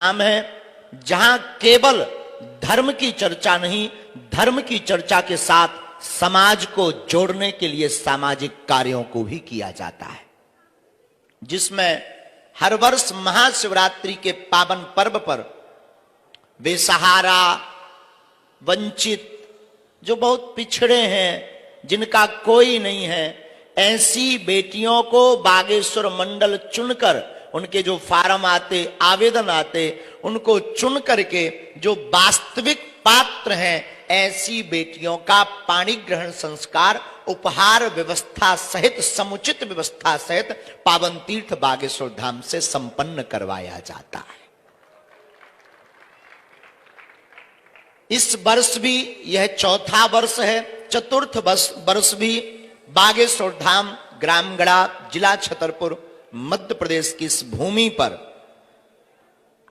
नाम है, जहां केवल धर्म की चर्चा नहीं, धर्म की चर्चा के साथ समाज को जोड़ने के लिए सामाजिक कार्यों को भी किया जाता है, जिसमें हर वर्ष महाशिवरात्रि के पावन पर्व पर बेसहारा, वंचित, जो बहुत पिछड़े हैं, जिनका कोई नहीं है, ऐसी बेटियों को बागेश्वर मंडल चुनकर, उनके जो फार्म आते, आवेदन आते, उनको चुन करके जो वास्तविक पात्र हैं, ऐसी बेटियों का पाणी ग्रहण संस्कार उपहार व्यवस्था सहित, समुचित व्यवस्था सहित पावन तीर्थ बागेश्वर धाम से संपन्न करवाया जाता है। इस वर्ष भी यह चौथा वर्ष है। चतुर्थ वर्ष भी बागेश्वर धाम, ग्रामगढ़ा, जिला छतरपुर, मध्य प्रदेश की इस भूमि पर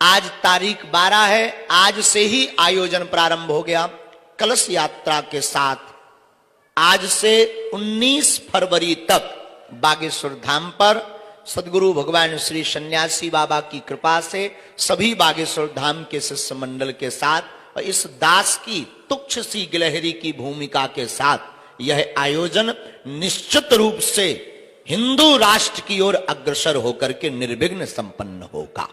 आज तारीख 12 है, आज से ही आयोजन प्रारंभ हो गया। कलश यात्रा के साथ आज से 19 फरवरी तक बागेश्वर धाम पर सदगुरु भगवान श्री सन्यासी बाबा की कृपा से सभी बागेश्वर धाम के शिष्य मंडल के साथ और इस दास की तुच्छ सी गिलहरी की भूमिका के साथ यह आयोजन निश्चित रूप से हिंदू राष्ट्र की ओर अग्रसर होकर के निर्विघ्न संपन्न होगा।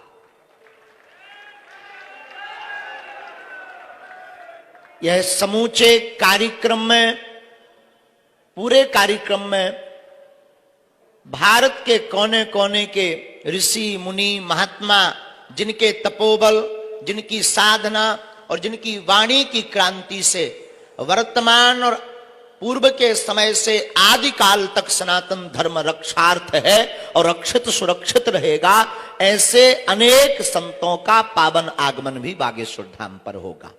यह समूचे कार्यक्रम में, पूरे कार्यक्रम में भारत के कोने कोने के ऋषि मुनि महात्मा, जिनके तपोबल, जिनकी साधना और जिनकी वाणी की क्रांति से वर्तमान और पूर्व के समय से आदि काल तक सनातन धर्म रक्षार्थ है और रक्षित सुरक्षित रहेगा, ऐसे अनेक संतों का पावन आगमन भी बागेश्वर धाम पर होगा,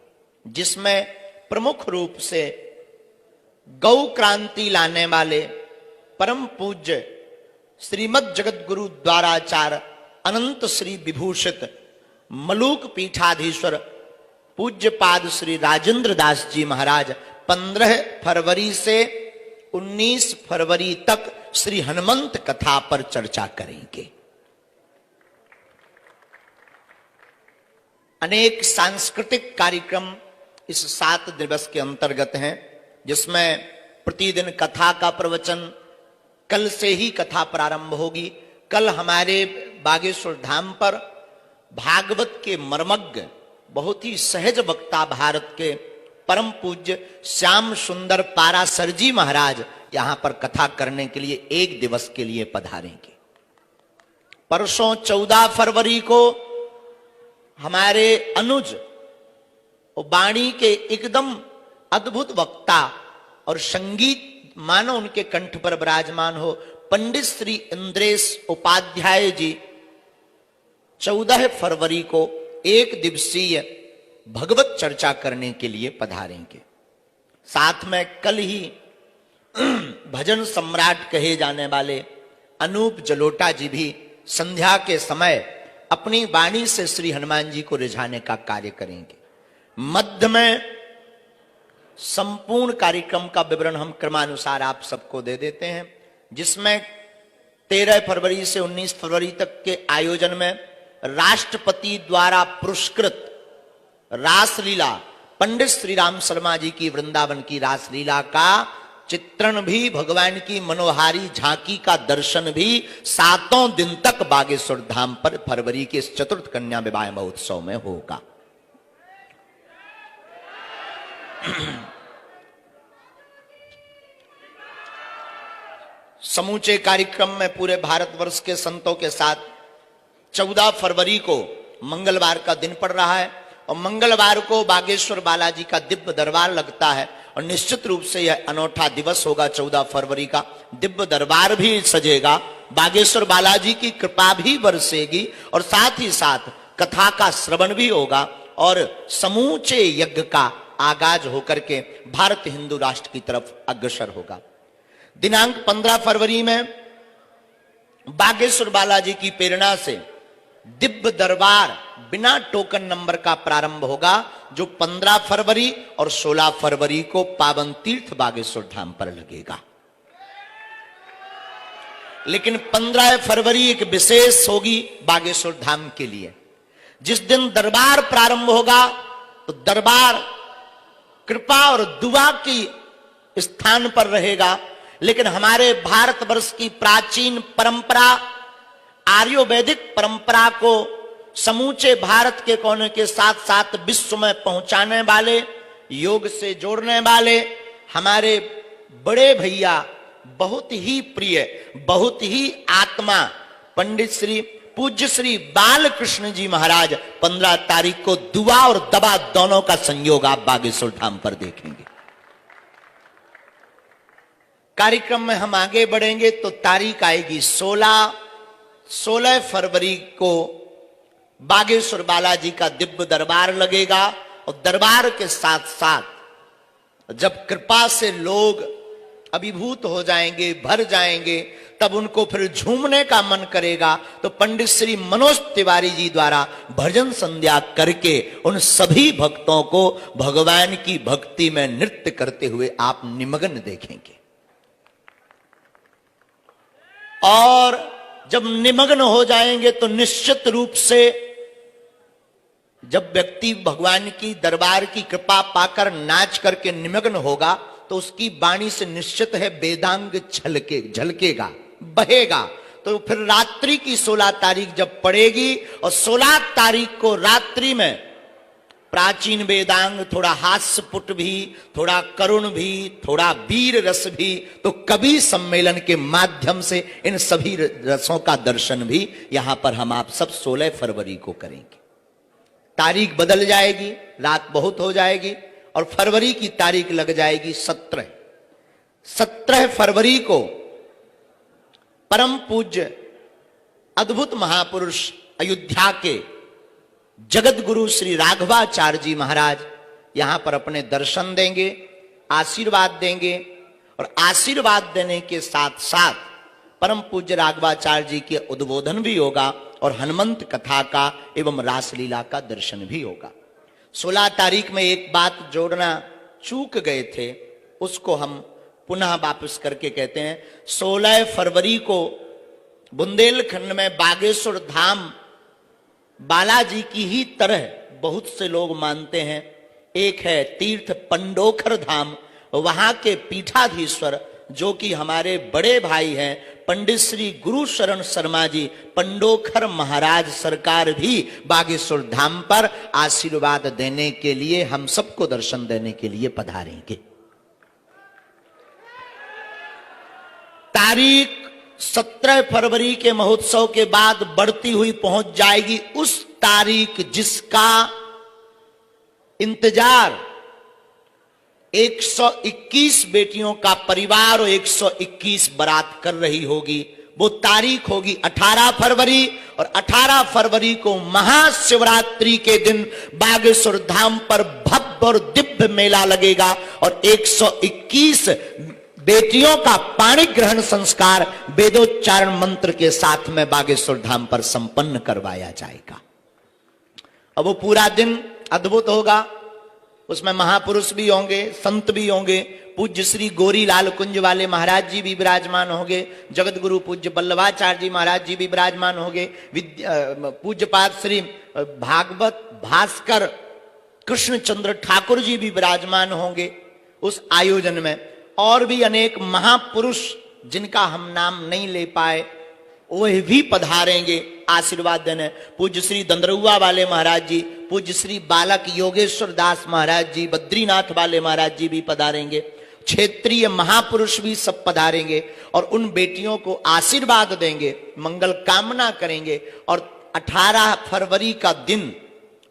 जिसमें प्रमुख रूप से गौ क्रांति लाने वाले परम पूज्य श्रीमद जगत गुरु द्वाराचार्य अनंत श्री विभूषित मलूक पीठाधीश्वर पूज्य पाद श्री राजेंद्र दास जी महाराज 15 फरवरी से 19 फरवरी तक श्री हनुमंत कथा पर चर्चा करेंगे। अनेक सांस्कृतिक कार्यक्रम इस 7 दिवस के अंतर्गत हैं, जिसमें प्रतिदिन कथा का प्रवचन, कल से ही कथा प्रारंभ होगी। कल हमारे बागेश्वर धाम पर भागवत के मर्मज्ञ, बहुत ही सहज वक्ता भारत के परम पूज्य श्याम सुंदर पारासर जी महाराज यहां पर कथा करने के लिए 1 दिवस के लिए पधारेंगे। परसों 14 फरवरी को हमारे अनुज वाणी के एकदम अद्भुत वक्ता और संगीत मानो उनके कंठ पर विराजमान हो, पंडित श्री इंद्रेश उपाध्याय जी 14 फरवरी को 1 दिवसीय भगवत चर्चा करने के लिए पधारेंगे। साथ में कल ही भजन सम्राट कहे जाने वाले अनूप जलोटा जी भी संध्या के समय अपनी वाणी से श्री हनुमान जी को रिझाने का कार्य करेंगे। मध्य में संपूर्ण कार्यक्रम का विवरण हम क्रमानुसार आप सबको दे देते हैं, जिसमें 13 फरवरी से 19 फरवरी तक के आयोजन में राष्ट्रपति द्वारा पुरस्कृत रासलीला, पंडित श्री राम शर्मा जी की वृंदावन की रासलीला का चित्रण भी, भगवान की मनोहारी झांकी का दर्शन भी 7 दिन तक बागेश्वर धाम पर फरवरी के इस चतुर्थ कन्या विवाह महोत्सव में होगा। समूचे कार्यक्रम में पूरे भारतवर्ष के संतों के साथ 14 फरवरी को मंगलवार का दिन पड़ रहा है और मंगलवार को बागेश्वर बालाजी का दिव्य दरबार लगता है और निश्चित रूप से यह अनोखा दिवस होगा। 14 फरवरी का दिव्य दरबार भी सजेगा, बागेश्वर बालाजी की कृपा भी बरसेगी और साथ ही साथ कथा का श्रवण भी होगा और समूचे यज्ञ का आगाज होकर के भारत हिंदू राष्ट्र की तरफ अग्रसर होगा। दिनांक 15 फरवरी में बागेश्वर बालाजी की प्रेरणा से दिव्य दरबार बिना टोकन नंबर का प्रारंभ होगा, जो 15 फरवरी और 16 फरवरी को पावन तीर्थ बागेश्वर धाम पर लगेगा। लेकिन 15 फरवरी एक विशेष होगी बागेश्वर धाम के लिए। जिस दिन दरबार प्रारंभ होगा तो दरबार कृपा और दुआ की स्थान पर रहेगा। लेकिन हमारे भारतवर्ष की प्राचीन परंपरा, आर्योवैदिक परंपरा को समूचे भारत के कोने के साथ साथ विश्व में पहुंचाने वाले, योग से जोड़ने वाले हमारे बड़े भैया, बहुत ही प्रिय, बहुत ही आत्मा पंडित श्री पूज्य श्री बालकृष्ण जी महाराज 15 तारीख को दुआ और दवा दोनों का संयोग आप बागेश्वर धाम पर देखेंगे। कार्यक्रम में हम आगे बढ़ेंगे तो तारीख आएगी 16 फरवरी को बागेश्वर बालाजी का दिव्य दरबार लगेगा। और दरबार के साथ साथ जब कृपा से लोग अभिभूत हो जाएंगे, भर जाएंगे, तब उनको फिर झूमने का मन करेगा। तो पंडित श्री मनोज तिवारी जी द्वारा भजन संध्या करके उन सभी भक्तों को भगवान की भक्ति में नृत्य करते हुए आप निमग्न देखेंगे। और जब निमग्न हो जाएंगे तो निश्चित रूप से जब व्यक्ति भगवान की दरबार की कृपा पाकर नाच करके निमग्न होगा तो उसकी वाणी से निश्चित है वेदांग झलकेगा, बहेगा। तो फिर रात्रि की 16 तारीख जब पड़ेगी और 16 तारीख को रात्रि में प्राचीन वेदांग, थोड़ा हास्यपुट भी, थोड़ा करुण भी, थोड़ा वीर रस भी, तो कवि सम्मेलन के माध्यम से इन सभी रसों का दर्शन भी यहां पर हम आप सब 16 फरवरी को करेंगे। तारीख बदल जाएगी, रात बहुत हो जाएगी और फरवरी की तारीख लग जाएगी 17 फरवरी को परम पूज्य अद्भुत महापुरुष अयोध्या के जगत गुरु श्री राघवाचार्य जी महाराज यहां पर अपने दर्शन देंगे, आशीर्वाद देंगे। और आशीर्वाद देने के साथ साथ परम पूज्य राघवाचार्य जी के उद्बोधन भी होगा और हनुमंत कथा का एवं रासलीला का दर्शन भी होगा। 16 तारीख में एक बात जोड़ना चूक गए थे, उसको हम पुनः वापस करके कहते हैं। 16 फरवरी को बुंदेलखंड में बागेश्वर धाम बालाजी की ही तरह बहुत से लोग मानते हैं। एक है तीर्थ पंडोखर धाम, वहां के पीठाधीश्वर जो कि हमारे बड़े भाई हैं पंडित श्री गुरु शरण शर्मा जी पंडोखर महाराज सरकार भी बागेश्वर धाम पर आशीर्वाद देने के लिए, हम सबको दर्शन देने के लिए पधारेंगे। तारीख 17 फरवरी के महोत्सव के बाद बढ़ती हुई पहुंच जाएगी उस तारीख जिसका इंतजार 121 बेटियों का परिवार और 121 बारात कर रही होगी। वो तारीख होगी 18 फरवरी और 18 फरवरी को महाशिवरात्रि के दिन बागेश्वर धाम पर भव्य और दिव्य मेला लगेगा और 121 बेटियों का पाणी ग्रहण संस्कार वेदोच्चारण मंत्र के साथ में बागेश्वर धाम पर संपन्न करवाया जाएगा। अब वो पूरा दिन अद्भुत होगा, उसमें महापुरुष भी होंगे, संत भी होंगे। पूज्य श्री गोरी लाल कुंज वाले महाराज जी भी विराजमान होंगे, जगत गुरु पूज्य बल्लभाचार्य जी महाराज जी भी विराजमान होंगे, पूज्यपाद श्री भागवत भास्कर कृष्णचंद्र ठाकुर जी भी विराजमान होंगे उस आयोजन में। और भी अनेक महापुरुष जिनका हम नाम नहीं ले पाए वह भी पधारेंगे आशीर्वाद देने। पूज्य श्री दंदरुआ वाले महाराज जी, पूज्य श्री बालक योगेश्वर दास महाराज जी, बद्रीनाथ वाले महाराज जी भी पधारेंगे, क्षेत्रीय महापुरुष भी सब पधारेंगे और उन बेटियों को आशीर्वाद देंगे, मंगल कामना करेंगे। और 18 फरवरी का दिन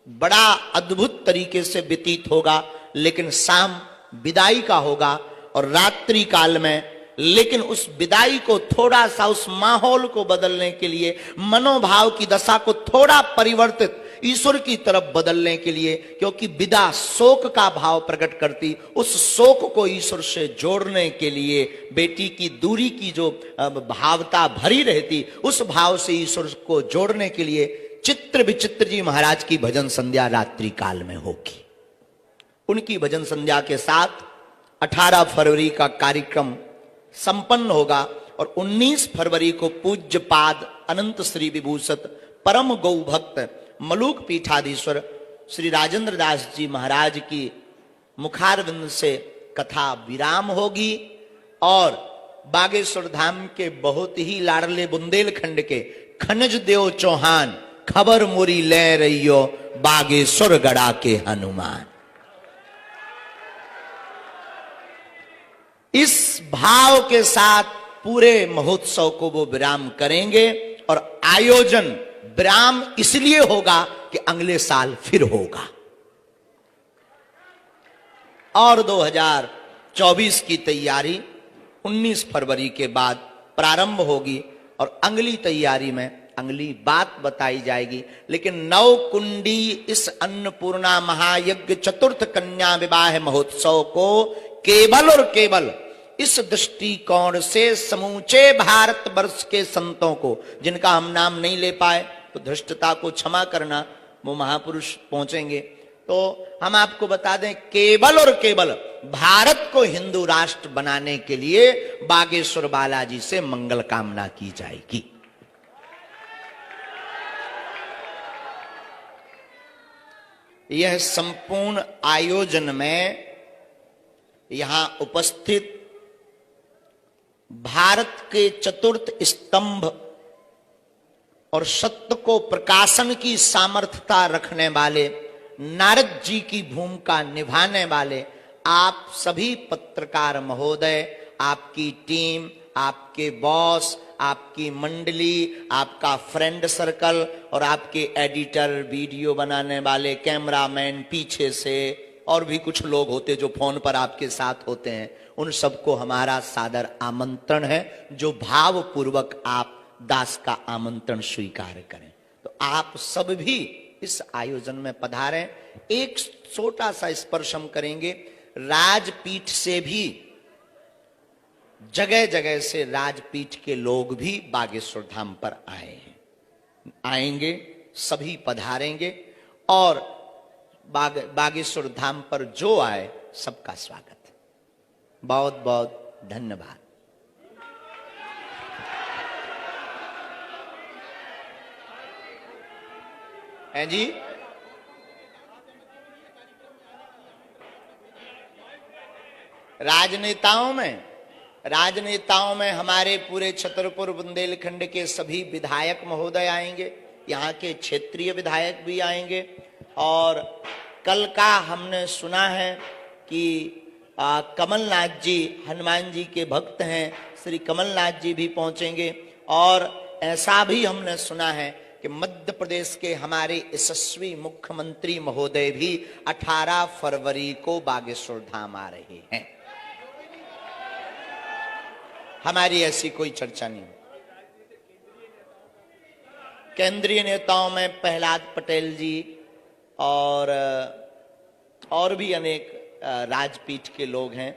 बड़ा अद्भुत तरीके से व्यतीत होगा, लेकिन शाम विदाई का होगा और रात्रि काल में, लेकिन उस विदाई को थोड़ा सा उस माहौल को बदलने के लिए, मनोभाव की दशा को थोड़ा परिवर्तित ईश्वर की तरफ बदलने के लिए, क्योंकि विदा शोक का भाव प्रकट करती, उस शोक को ईश्वर से जोड़ने के लिए, बेटी की दूरी की जो भावता भरी रहती उस भाव से ईश्वर को जोड़ने के लिए चित्र विचित्र जी महाराज की भजन संध्या रात्रि काल में होगी। उनकी भजन संध्या के साथ 18 फरवरी का कार्यक्रम संपन्न होगा और 19 फरवरी को पूज्य पाद अनंत श्री विभूषित परम गौ भक्त मलूक पीठाधीश्वर श्री राजेंद्र दास जी महाराज की मुखारविंद से कथा विराम होगी और बागेश्वर धाम के बहुत ही लाडले बुंदेलखंड के खनिज देव चौहान खबर मोरी ले रहियो बागेश्वर गड़ा के हनुमान, इस भाव के साथ पूरे महोत्सव को वो विराम करेंगे। और आयोजन विराम इसलिए होगा कि अगले साल फिर होगा और 2024 की तैयारी 19 फरवरी के बाद प्रारंभ होगी और अगली तैयारी में अगली बात बताई जाएगी। लेकिन नव कुंडी इस अन्नपूर्णा महायज्ञ चतुर्थ कन्या विवाह महोत्सव को केवल और केवल इस दृष्टिकोण से समूचे भारतवर्ष के संतों को, जिनका हम नाम नहीं ले पाए तो धृष्टता को क्षमा करना, वो महापुरुष पहुंचेंगे तो हम आपको बता दें, केवल और केवल भारत को हिंदू राष्ट्र बनाने के लिए बागेश्वर बालाजी से मंगल कामना की जाएगी। यह संपूर्ण आयोजन में यहां उपस्थित भारत के चतुर्थ स्तंभ और सत्य को प्रकाशन की सामर्थ्यता रखने वाले नारद जी की भूमिका निभाने वाले आप सभी पत्रकार महोदय, आपकी टीम, आपके बॉस, आपकी मंडली, आपका फ्रेंड सर्कल और आपके एडिटर, वीडियो बनाने वाले, कैमरामैन पीछे से और भी कुछ लोग होते जो फोन पर आपके साथ होते हैं, उन सबको हमारा सादर आमंत्रण है। जो भावपूर्वक आप दास का आमंत्रण स्वीकार करें तो आप सब भी इस आयोजन में पधारें। एक छोटा सा स्पर्श हम करेंगे, राजपीठ से भी जगह जगह से राजपीठ के लोग भी बागेश्वर धाम पर आए हैं, आएंगे, सभी पधारेंगे और बागेश्वर धाम पर जो आए सबका स्वागत है। बहुत बहुत धन्यवाद। हैं जी, राजनेताओं में हमारे पूरे छतरपुर बुंदेलखंड के सभी विधायक महोदय आएंगे, यहाँ के क्षेत्रीय विधायक भी आएंगे और कल का हमने सुना है कि कमलनाथ जी, हनुमान जी के भक्त हैं, श्री कमलनाथ जी भी पहुंचेंगे और ऐसा भी हमने सुना है कि मध्य प्रदेश के हमारे यशस्वी मुख्यमंत्री महोदय भी 18 फरवरी को बागेश्वर धाम आ रहे हैं। हमारी ऐसी कोई चर्चा नहीं। केंद्रीय नेताओं में प्रहलाद पटेल जी और भी अनेक राजपीठ के लोग हैं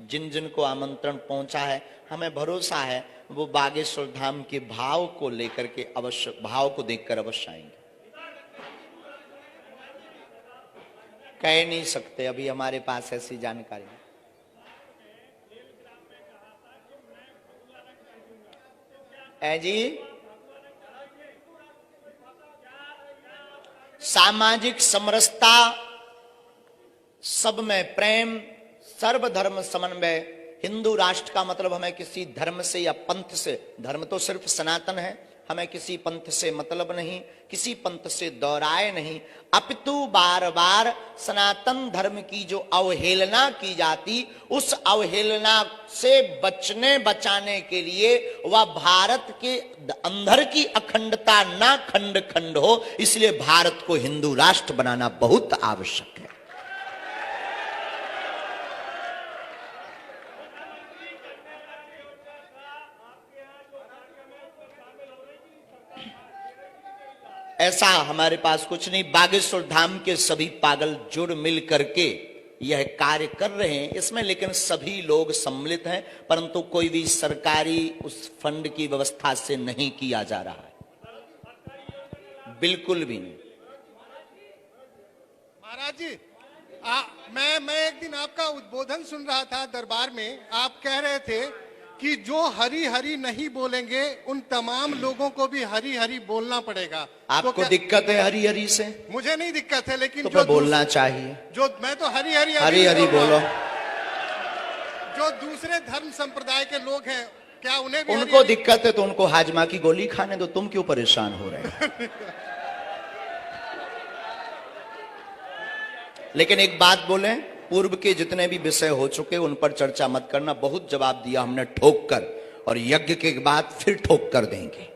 जिन जिन को आमंत्रण पहुंचा है। हमें भरोसा है वो बागेश्वर धाम के भाव को लेकर के अवश्य, भाव को देखकर अवश्य आएंगे। कह नहीं सकते, अभी हमारे पास ऐसी जानकारी। जी, सामाजिक समरसता, सब में प्रेम, सर्वधर्म समन्वय। हिंदू राष्ट्र का मतलब हमें किसी धर्म से या पंथ से, धर्म तो सिर्फ सनातन है, हमें किसी पंथ से मतलब नहीं, किसी पंथ से दौराए नहीं, अपितु बार बार सनातन धर्म की जो अवहेलना की जाती, उस अवहेलना से बचाने के लिए वह भारत के अंदर की अखंडता ना खंड खंड हो, इसलिए भारत को हिंदू राष्ट्र बनाना बहुत आवश्यक है। ऐसा हमारे पास कुछ नहीं। बागेश्वर धाम के सभी पागल जुड़ मिल करके यह कार्य कर रहे हैं इसमें, लेकिन सभी लोग सम्मिलित हैं, परंतु कोई भी सरकारी उस फंड की व्यवस्था से नहीं किया जा रहा है, बिल्कुल भी नहीं। महाराज जी, मैं एक दिन आपका उद्बोधन सुन रहा था दरबार में। आप कह रहे थे कि जो हरी हरी नहीं बोलेंगे उन तमाम लोगों को भी हरी हरी बोलना पड़ेगा। आपको दिक्कत है हरी हरी से? मुझे नहीं दिक्कत है, लेकिन तो जो बोलना चाहिए। जो मैं तो हरी हरी हरी हरी बोलो। जो दूसरे धर्म संप्रदाय के लोग हैं, क्या उन्हें भी उनको दिक्कत है तो उनको हाजमा की गोली खाने दो, तुम क्यों परेशान हो रहे हो? लेकिन एक बात बोले, पूर्व के जितने भी विषय हो चुके उन पर चर्चा मत करना। बहुत जवाब दिया हमने ठोक कर, और यज्ञ के बाद फिर ठोक कर देंगे।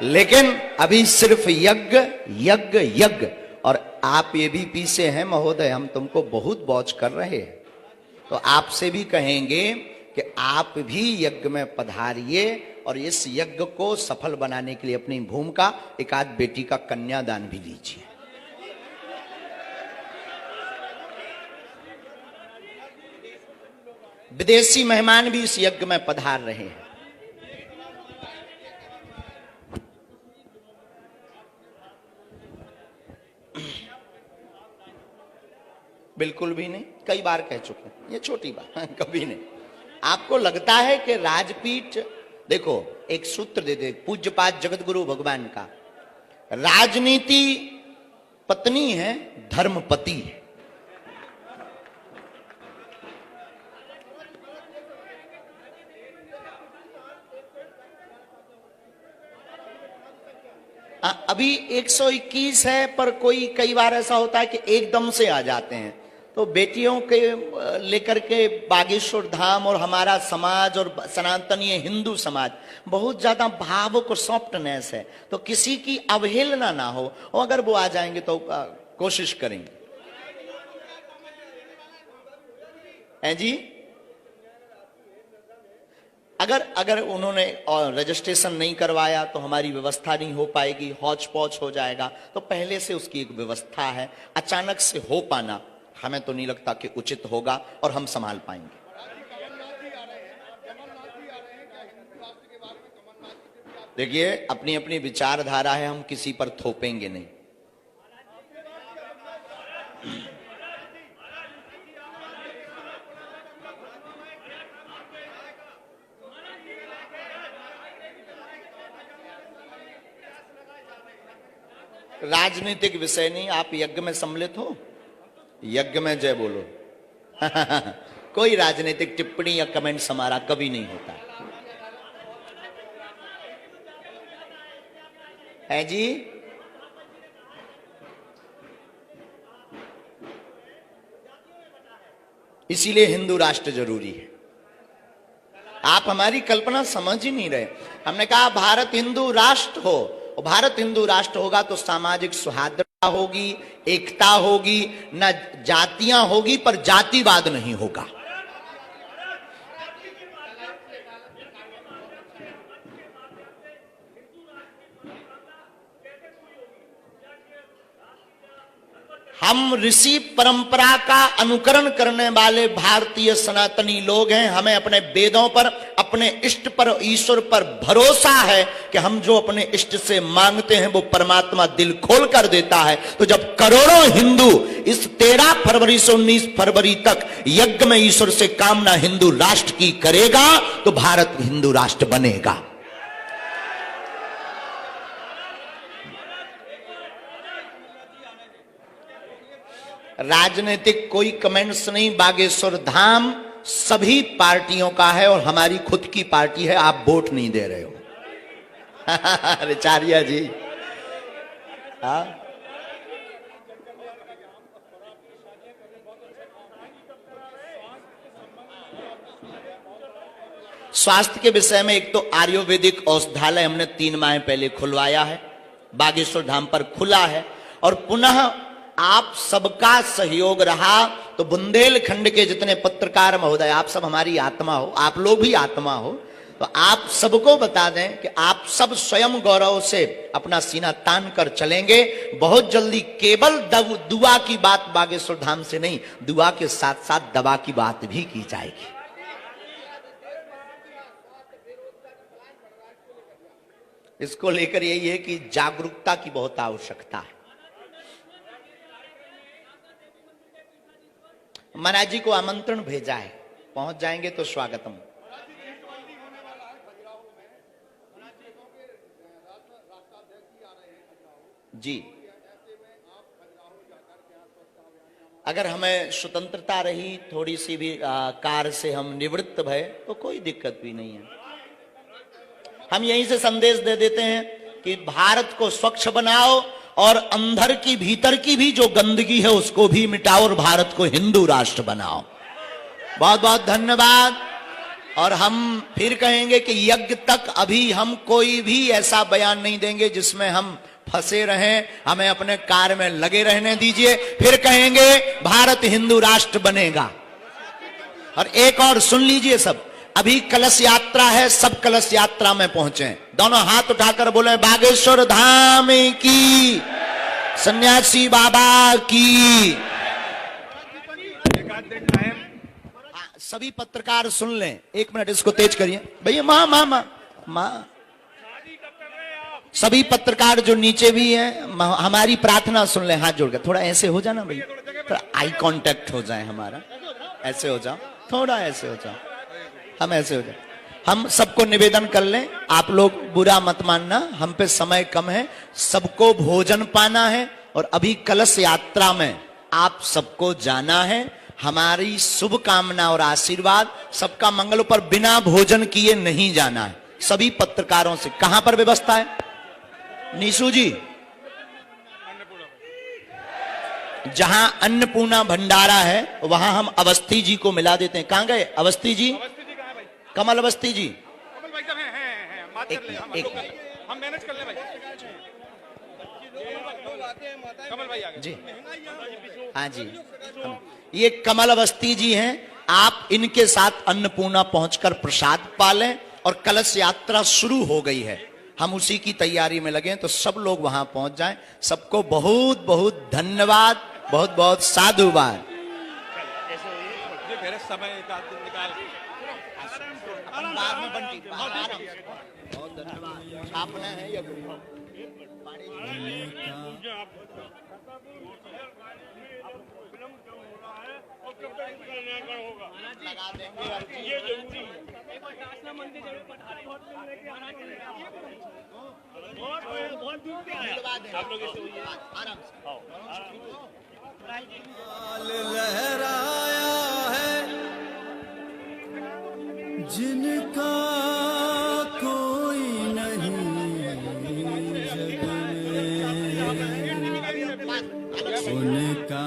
लेकिन अभी सिर्फ यज्ञ यज्ञ यज्ञ। और आप ये भी पीछे हैं महोदय, हम तुमको बहुत वॉच कर रहे हैं, तो आपसे भी कहेंगे कि आप भी यज्ञ में पधारिए और इस यज्ञ को सफल बनाने के लिए अपनी भूमिका, एक आध बेटी का कन्यादान भी दीजिए। विदेशी मेहमान भी इस यज्ञ में पधार रहे हैं। बिल्कुल भी नहीं, कई बार कह चुके हैं, ये छोटी बात कभी नहीं। आपको लगता है कि राजपीठ, देखो एक सूत्र दे दे पूज्यपाद जगतगुरु भगवान का, राजनीति पत्नी है, धर्म पति है। अभी 121 है, पर कोई कई बार ऐसा होता है कि एकदम से आ जाते हैं। तो बेटियों के लेकर के बागेश्वर धाम और हमारा समाज और सनातनीय हिंदू समाज बहुत ज्यादा भावुक और सॉफ्टनेस है, तो किसी की अवहेलना ना हो, और अगर वो आ जाएंगे तो कोशिश करेंगे। हैं जी? अगर उन्होंने रजिस्ट्रेशन नहीं करवाया तो हमारी व्यवस्था नहीं हो पाएगी, हौच पौच हो जाएगा। तो पहले से उसकी एक व्यवस्था है, अचानक से हो पाना हमें तो नहीं लगता कि उचित होगा और हम संभाल पाएंगे। देखिए, अपनी अपनी विचारधारा है, हम किसी पर थोपेंगे नहीं। राजनीतिक विषय नहीं, आप यज्ञ में सम्मिलित हो, यज्ञ में जय बोलो। कोई राजनीतिक टिप्पणी या कमेंट्स हमारा कभी नहीं होता है जी। इसीलिए हिंदू राष्ट्र जरूरी है। आप हमारी कल्पना समझ ही नहीं रहे। हमने कहा भारत हिंदू राष्ट्र हो, और भारत हिंदू राष्ट्र होगा तो सामाजिक सौहार्दता होगी, एकता होगी, न जातियां होगी, पर जातिवाद नहीं होगा। हम ऋषि परंपरा का अनुकरण करने वाले भारतीय सनातनी लोग हैं। हमें अपने वेदों पर, अपने इष्ट पर, ईश्वर पर भरोसा है कि हम जो अपने इष्ट से मांगते हैं वो परमात्मा दिल खोल कर देता है। तो जब करोड़ों हिंदू इस 13 फरवरी से 19 फरवरी तक यज्ञ में ईश्वर से कामना हिंदू राष्ट्र की करेगा तो भारत हिंदू राष्ट्र बनेगा। राजनीतिक कोई कमेंट्स नहीं। बागेश्वर धाम सभी पार्टियों का है और हमारी खुद की पार्टी है। आप वोट नहीं दे रहे हो। रिचारिया जी, हाँ, स्वास्थ्य के विषय में एक तो आयुर्वेदिक औषधालय हमने 3 माह पहले खुलवाया है, बागेश्वर धाम पर खुला है। और पुनः आप सबका सहयोग रहा तो बुंदेलखंड के जितने पत्रकार महोदय, आप सब हमारी आत्मा हो, आप लोग भी आत्मा हो, तो आप सबको बता दें कि आप सब स्वयं गौरव से अपना सीना तान कर चलेंगे। बहुत जल्दी केवल दुआ की बात बागेश्वर धाम से नहीं, दुआ के साथ साथ दवा की बात भी की जाएगी। इसको लेकर यही है कि जागरूकता की बहुत आवश्यकता है। महाराज जी को आमंत्रण भेजा है, पहुंच जाएंगे तो स्वागतम। जी, अगर हमें स्वतंत्रता रही, थोड़ी सी भी कार्य से हम निवृत्त भय, तो कोई दिक्कत भी नहीं है। हम यहीं से संदेश दे देते हैं कि भारत को स्वच्छ बनाओ और अंदर की भीतर की भी जो गंदगी है उसको भी मिटाओ और भारत को हिंदू राष्ट्र बनाओ। बहुत बहुत धन्यवाद। और हम फिर कहेंगे कि यज्ञ तक अभी हम कोई भी ऐसा बयान नहीं देंगे जिसमें हम फंसे रहें, हमें अपने कार्य में लगे रहने दीजिए। फिर कहेंगे भारत हिंदू राष्ट्र बनेगा। और एक और सुन लीजिए सब, अभी कलश यात्रा है, सब कलश यात्रा में पहुंचे, दोनों हाथ उठाकर बोले बागेश्वर धाम की, सन्यासी बाबा की। सभी पत्रकार सुन लें, 1 मिनट इसको तेज करिए भैया। माँ माँ माँ माँ, सभी पत्रकार जो नीचे भी हैं, हमारी प्रार्थना सुन लें, हाथ जोड़कर। थोड़ा ऐसे हो जाना भैया, थोड़ा आई कांटेक्ट हो जाए हमारा, ऐसे हो जाओ, थोड़ा ऐसे हो जाओ, हम ऐसे हो जाए। हम सबको निवेदन कर लें, आप लोग बुरा मत मानना, हम पे समय कम है, सबको भोजन पाना है और अभी कलश यात्रा में आप सबको जाना है। हमारी शुभकामना और आशीर्वाद, सबका मंगल पर बिना भोजन किए नहीं जाना है। सभी पत्रकारों से कहां पर व्यवस्था है नीशू जी? जहां अन्नपूर्णा भंडारा है वहां हम अवस्थी जी को मिला देते हैं। कहां गए अवस्थी जी? कमल अवस्थी जी, हम मैनेज कर ले भाई। कमल भाई आ गए जी, हाँ जी, ये कमल अवस्थी जी हैं। आप इनके साथ अन्नपूर्णा पहुंचकर प्रसाद पालें और कलश यात्रा शुरू हो गई है, हम उसी की तैयारी में लगे हैं, तो सब लोग वहां पहुंच जाएं। सबको बहुत बहुत धन्यवाद, बहुत बहुत साधुवाद। मेरे समय एक आध दिन निकाल बाद में बंटी, बहुत धन्यवाद। आपने है या लगा देंगे ये जरूरी है। बहुत दूर से आप लोग आराम से लहराया है जिनका कोई नहीं जग में, उनका